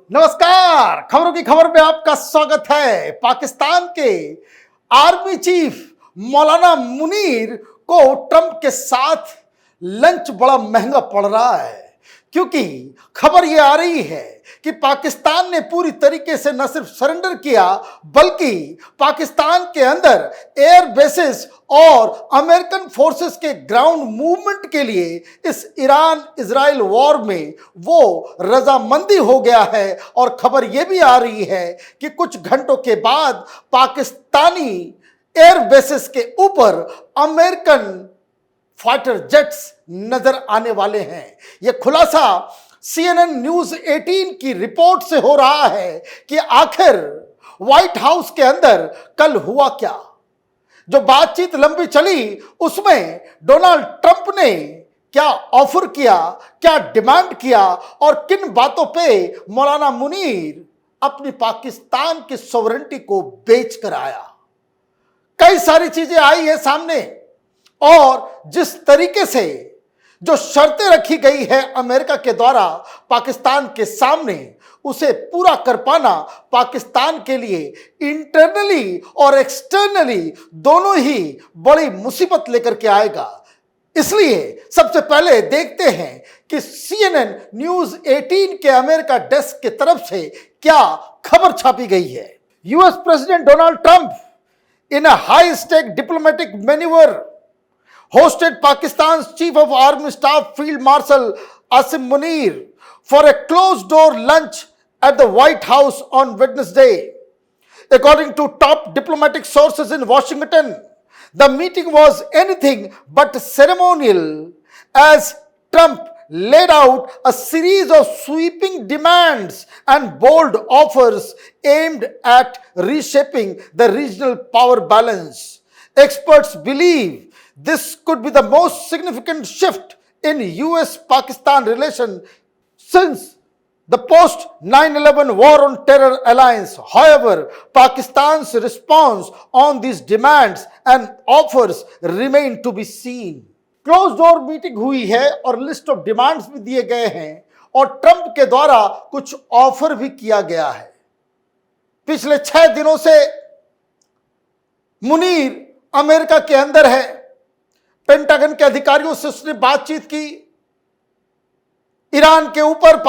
नमस्कार, खबरों की खबर में आपका स्वागत है। पाकिस्तान के आर्मी चीफ मौलाना मुनीर को ट्रंप के साथ लंच बड़ा महंगा पड़ रहा है, क्योंकि खबर यह आ रही है कि पाकिस्तान ने पूरी तरीके से न सिर्फ सरेंडर किया, बल्कि पाकिस्तान के अंदर एयर बेसिस और अमेरिकन फोर्सेस के ग्राउंड मूवमेंट के लिए इस ईरान इजराइल वॉर में वो रजामंदी हो गया है। और खबर यह भी आ रही है कि कुछ घंटों के बाद पाकिस्तानी एयर बेसिस के ऊपर अमेरिकन फाइटर जेट्स नजर आने वाले हैं। यह खुलासा CNN न्यूज 18 की रिपोर्ट से हो रहा है कि आखिर व्हाइट हाउस के अंदर कल हुआ क्या। जो बातचीत लंबी चली उसमें डोनाल्ड ट्रंप ने क्या ऑफर किया, क्या डिमांड किया और किन बातों पे मौलाना मुनीर अपनी पाकिस्तान की सॉवरेनिटी को बेच कर आया। कई सारी चीजें आई है सामने, और जिस तरीके से जो शर्तें रखी गई है अमेरिका के द्वारा पाकिस्तान के सामने, उसे पूरा कर पाना पाकिस्तान के लिए इंटरनली और एक्सटर्नली दोनों ही बड़ी मुसीबत लेकर के आएगा। इसलिए सबसे पहले देखते हैं कि CNN न्यूज 18 के अमेरिका डेस्क की तरफ से क्या खबर छापी गई है। US president Donald Trump in a high-stake diplomatic maneuver hosted Pakistan's Chief of Army Staff Field Marshal Asim Munir for a closed-door lunch at the White House on Wednesday. According to top diplomatic sources in Washington, the meeting was anything but ceremonial as Trump laid out a series of sweeping demands and bold offers aimed at reshaping the regional power balance. Experts believe this could be the most significant shift in US-Pakistan relations since the post 9/11 war on terror alliance. However, Pakistan's response on these demands and offers remain to be seen. Close door meeting हुई है और list of demands भी दिए गए हैं और Trump के द्वारा कुछ ऑफर भी किया गया है। पिछले 6 दिनों से मुनीर अमेरिका के अंदर है। पेंटागन के अधिकारियों से उसने बातचीत की। ईरान के ऊपर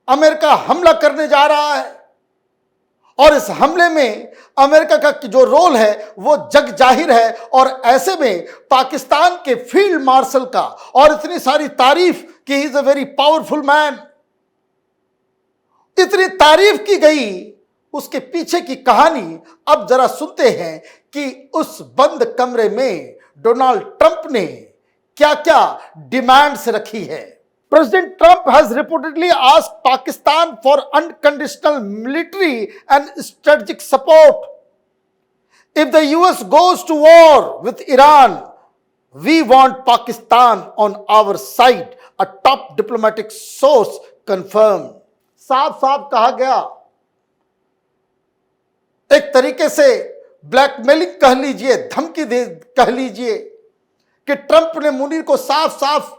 अमेरिका हमला करने जा रहा है और इस हमले में अमेरिका का जो रोल है वो जग जाहिर है। और ऐसे में पाकिस्तान के फील्ड मार्शल का और इतनी सारी तारीफ कि he is a very powerful man, इतनी तारीफ की गई, उसके पीछे की कहानी अब जरा सुनते हैं कि उस बंद कमरे में डोनाल्ड ट्रंप ने क्या क्या डिमांड्स रखी है। President Trump has reportedly asked Pakistan for unconditional military and strategic support. If the US goes to war with Iran, we want Pakistan on our side, a top diplomatic source confirmed. साफ साफ कहा गया, एक तरीके से blackmailing कह लीजिए, धमकी दे कह लीजिए कि ट्रंप ने मुनीर को साफ साफ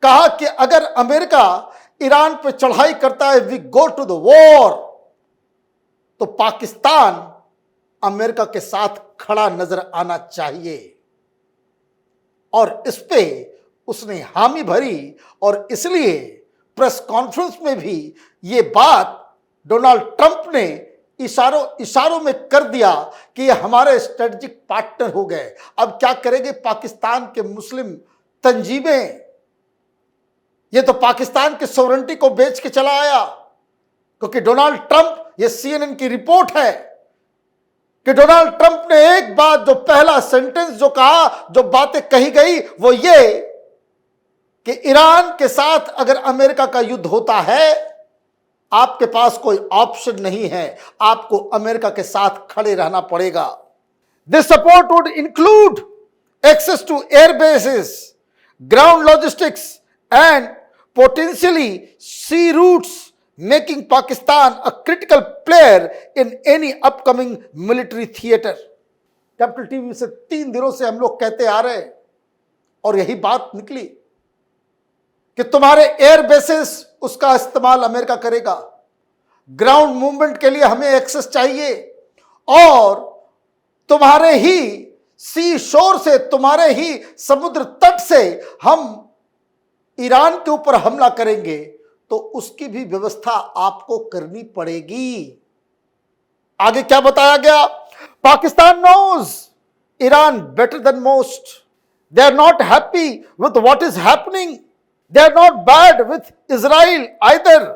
कहा कि अगर अमेरिका ईरान पर चढ़ाई करता है, we go to the war, तो पाकिस्तान अमेरिका के साथ खड़ा नजर आना चाहिए। और इस पे उसने हामी भरी और इसलिए प्रेस कॉन्फ्रेंस में भी ये बात डोनाल्ड ट्रंप ने इशारों में कर दिया कि ये हमारे स्ट्रेटेजिक पार्टनर हो गए। अब क्या करेंगे पाकिस्तान के मुस्लिम तंजीमें? ये तो पाकिस्तान की सॉवरेनिटी को बेच के चला आया, क्योंकि डोनाल्ड ट्रंप, ये CNN की रिपोर्ट है कि डोनाल्ड ट्रंप ने एक बात, जो पहला सेंटेंस जो कहा, जो बातें कही गई, वो ये कि ईरान के साथ अगर अमेरिका का युद्ध होता है, आपके पास कोई ऑप्शन नहीं है, आपको अमेरिका के साथ खड़े रहना पड़ेगा। This support would include access to air bases, ground logistics and potentially sea routes, making Pakistan a critical player in any upcoming military theater. Capital TV से 3 दिनों से हम लोग कहते आ रहे हैं और यही बात निकली कि तुम्हारे एयर बेसिस उसका इस्तेमाल अमेरिका करेगा, ग्राउंड मूवमेंट के लिए हमें एक्सेस चाहिए और तुम्हारे ही सी शोर से, तुम्हारे ही समुद्र तट से हम ईरान के ऊपर हमला करेंगे तो उसकी भी व्यवस्था आपको करनी पड़ेगी। आगे क्या बताया गया? Pakistan knows Iran better than most. They are not happy with what is happening. They are not bad with Israel either.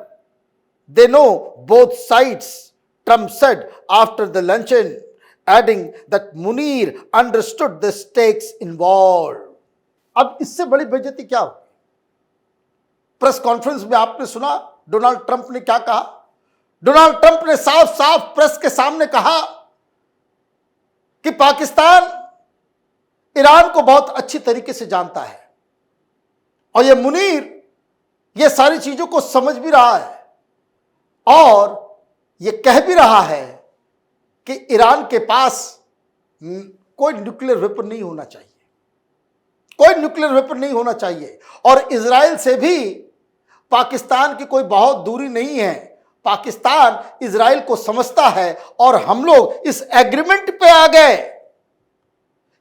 They know both sides, Trump said after the luncheon, adding that Munir understood the stakes involved. अब इससे बड़ी बेइज्जती क्या हो? Press conference में आपने सुना Donald Trump ने क्या कहा? डोनाल्ड ट्रंप ने साफ साफ प्रेस के सामने कहा कि पाकिस्तान ईरान को बहुत अच्छी तरीके से जानता है और ये मुनीर ये सारी चीजों को समझ भी रहा है और ये कह भी रहा है कि ईरान के पास कोई न्यूक्लियर वेपन नहीं होना चाहिए, कोई न्यूक्लियर वेपन नहीं होना चाहिए और इजराइल से भी पाकिस्तान की कोई बहुत दूरी नहीं है। पाकिस्तान इजराइल को समझता है और हम लोग इस एग्रीमेंट पे आ गए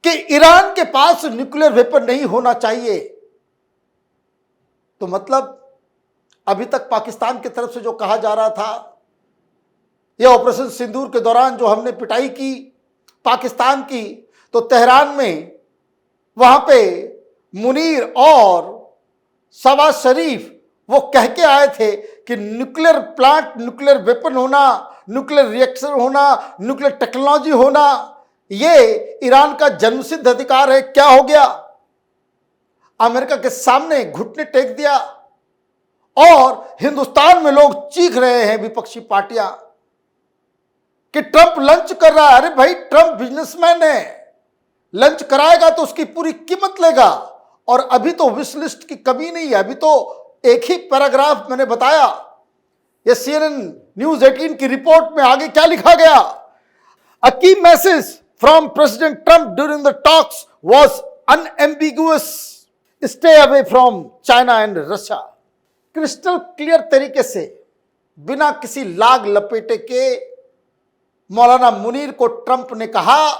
कि ईरान के पास न्यूक्लियर वेपन नहीं होना चाहिए। तो मतलब अभी तक पाकिस्तान की तरफ से जो कहा जा रहा था, यह ऑपरेशन सिंदूर के दौरान जो हमने पिटाई की पाकिस्तान की, तो तेहरान में वहां पे मुनीर और शहबाज शरीफ वो कह के आए थे कि न्यूक्लियर प्लांट, न्यूक्लियर वेपन होना, न्यूक्लियर रिएक्टर होना, न्यूक्लियर टेक्नोलॉजी होना, ये ईरान का जन्मसिद्ध अधिकार है। क्या हो गया? अमेरिका के सामने घुटने टेक दिया और हिंदुस्तान में लोग चीख रहे हैं, विपक्षी पार्टियां, कि ट्रंप लंच कर रहा है। अरे भाई, ट्रंप बिजनेसमैन है, लंच कराएगा तो उसकी पूरी कीमत लेगा और अभी तो विश लिस्ट की कमी नहीं है। अभी तो एक ही पैराग्राफ मैंने बताया, ये CNN न्यूज 18 की रिपोर्ट में आगे क्या लिखा गया? अ की message from president Trump during the talks was unambiguous, stay away from China and Russia. Crystal clear तरीके से, बिना किसी लाग लपेटे के मौलाना मुनीर को ट्रंप ने कहा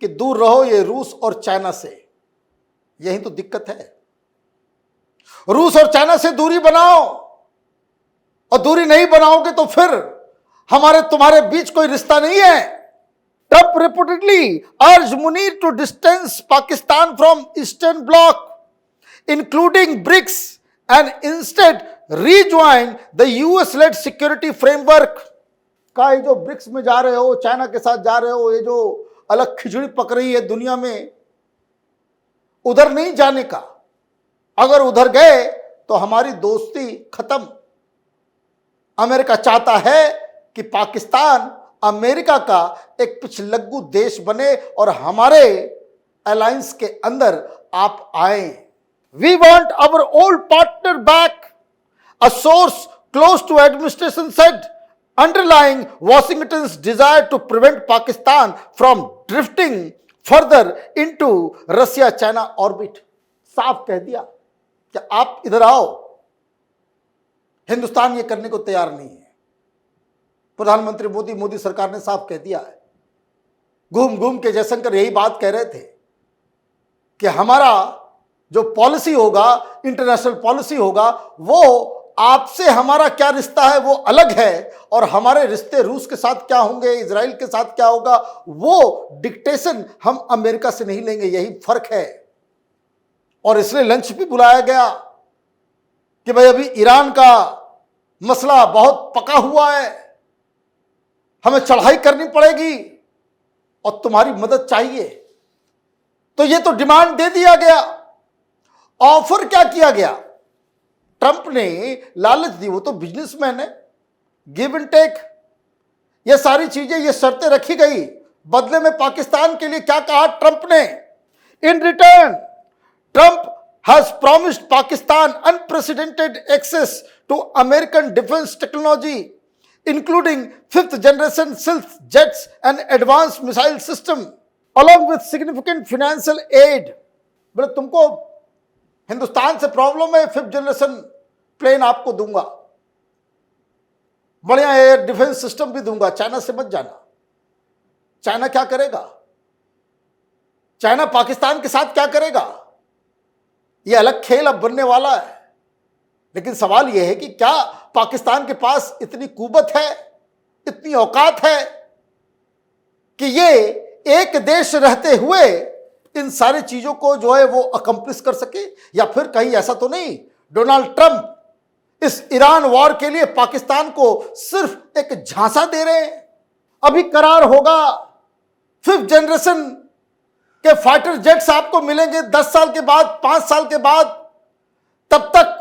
कि दूर रहो ये रूस और चाइना से। यही तो दिक्कत है, रूस और चाइना से दूरी बनाओ और दूरी नहीं बनाओगे तो फिर हमारे तुम्हारे बीच कोई रिश्ता नहीं है। Trump reportedly urge Munir to distance Pakistan from eastern bloc including BRICS and instead rejoin the US-led security framework। का ये जो ब्रिक्स में जा रहे हो, चाइना के साथ जा रहे हो, ये जो अलग खिचड़ी पक रही है दुनिया में, उधर नहीं जाने का। अगर उधर गए तो हमारी दोस्ती खत्म। अमेरिका चाहता है कि पाकिस्तान अमेरिका का एक पिछलग्गू देश बने और हमारे अलायंस के अंदर आप आए। We want our old partner back, a source close to administration said, underlying Washington's desire to prevent Pakistan from drifting further into Russia-China orbit। साफ कह दिया कि आप इधर आओ। हिंदुस्तान ये करने को तैयार नहीं है। प्रधानमंत्री मोदी सरकार ने साफ कह दिया है। घूम घूम के जयशंकर यही बात कह रहे थे कि हमारा जो पॉलिसी होगा, इंटरनेशनल पॉलिसी होगा, वो आपसे हमारा क्या रिश्ता है वो अलग है और हमारे रिश्ते रूस के साथ क्या होंगे, इजराइल के साथ क्या होगा, वो डिक्टेशन हम अमेरिका से नहीं लेंगे। यही फर्क है। और इसलिए लंच भी बुलाया गया कि भाई अभी ईरान का मसला बहुत पका हुआ है, हमें चढ़ाई करनी पड़ेगी और तुम्हारी मदद चाहिए। तो ये तो डिमांड दे दिया गया। ऑफर क्या किया गया? ट्रंप ने लालच दी, वो तो बिजनेसमैन है, गिव एंड टेक, ये सारी चीजें, ये शर्तें रखी गई। बदले में पाकिस्तान के लिए क्या कहा ट्रंप ने? In return Trump has promised Pakistan unprecedented access to American defence technology including 5th generation stealth jets and advance missile system along with significant financial aid. बोले तुमको हिंदुस्तान से प्रॉब्लम है, 5th जनरेशन प्लेन आपको दूंगा। बढ़िया एयर डिफेंस सिस्टम भी दूंगा, China से मत जाना। चाइना क्या करेगा? चाइना पाकिस्तान के साथ क्या करेगा? यह अलग खेल अब बनने वाला है। लेकिन सवाल यह है कि क्या पाकिस्तान के पास इतनी कुव्वत है, इतनी औकात है कि ये एक देश रहते हुए इन सारी चीजों को जो है वो अकम्प्लिश कर सके? या फिर कहीं ऐसा तो नहीं डोनाल्ड ट्रंप इस ईरान वॉर के लिए पाकिस्तान को सिर्फ एक झांसा दे रहे हैं? अभी करार होगा, 5th जनरेशन के फाइटर जेट्स आपको मिलेंगे 10 साल के बाद, 5 साल के बाद। तब तक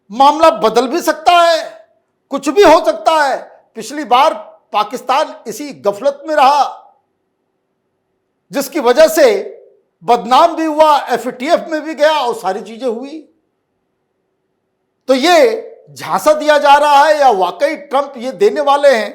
मामला बदल भी सकता है, कुछ भी हो सकता है। पिछली बार पाकिस्तान इसी गफलत में रहा, जिसकी वजह से बदनाम भी हुआ, FATF में भी गया और सारी चीजें हुई। तो ये झांसा दिया जा रहा है या वाकई ट्रंप ये देने वाले हैं,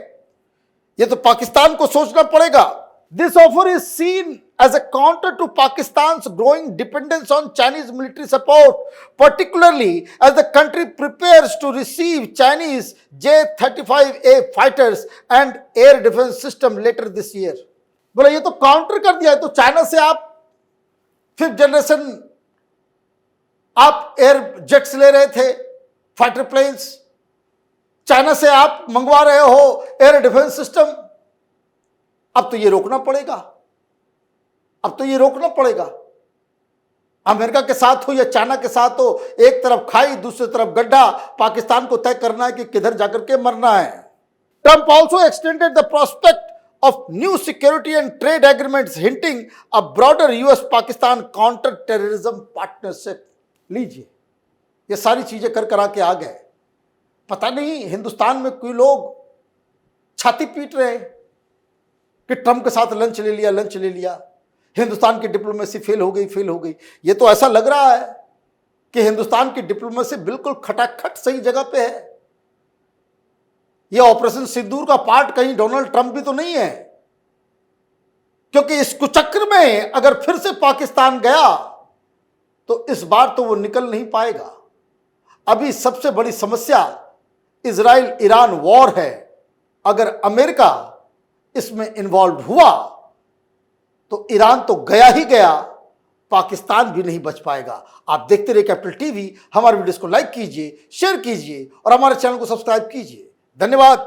ये तो पाकिस्तान को सोचना पड़ेगा। This offer is seen as a counter to Pakistan's growing dependence on Chinese military support, particularly as the country prepares to receive Chinese J-35A fighters and air defense system later this year. बोला ये तो counter कर दिया है, तो China से आप 5th generation आप एयर जेट्स ले रहे थे, फाइटर प्लेन्स, चाइना से आप मंगवा रहे हो एयर डिफेंस सिस्टम। अब तो ये रोकना पड़ेगा, अब तो ये रोकना पड़ेगा। अमेरिका के साथ हो या चाइना के साथ हो, एक तरफ खाई दूसरी तरफ गड्ढा, पाकिस्तान को तय करना है कि किधर जाकर के मरना है। Trump also extended the prospect of new security and trade agreements, hinting a broader US Pakistan counter terrorism partnership. लीजिए, ये सारी चीजें कर करा के आ गए। पता नहीं हिंदुस्तान में कोई लोग छाती पीट रहे हैं कि ट्रंप के साथ लंच ले लिया, लंच ले लिया, हिंदुस्तान की डिप्लोमेसी फेल हो गई, फेल हो गई। ये तो ऐसा लग रहा है कि हिंदुस्तान की डिप्लोमेसी बिल्कुल खटाखट सही जगह पे है। ये ऑपरेशन सिंदूर का पार्ट कहीं डोनाल्ड ट्रंप भी तो नहीं है, क्योंकि इस कुचक्र में अगर फिर से पाकिस्तान गया तो इस बार तो वो निकल नहीं पाएगा। अभी सबसे बड़ी समस्या इजराइल ईरान वॉर है। अगर अमेरिका इसमें इन्वॉल्व हुआ तो ईरान तो गया ही गया, पाकिस्तान भी नहीं बच पाएगा। आप देखते रहिए कैपिटल टीवी। हमारे वीडियोस को लाइक कीजिए, शेयर कीजिए और हमारे चैनल को सब्सक्राइब कीजिए। धन्यवाद।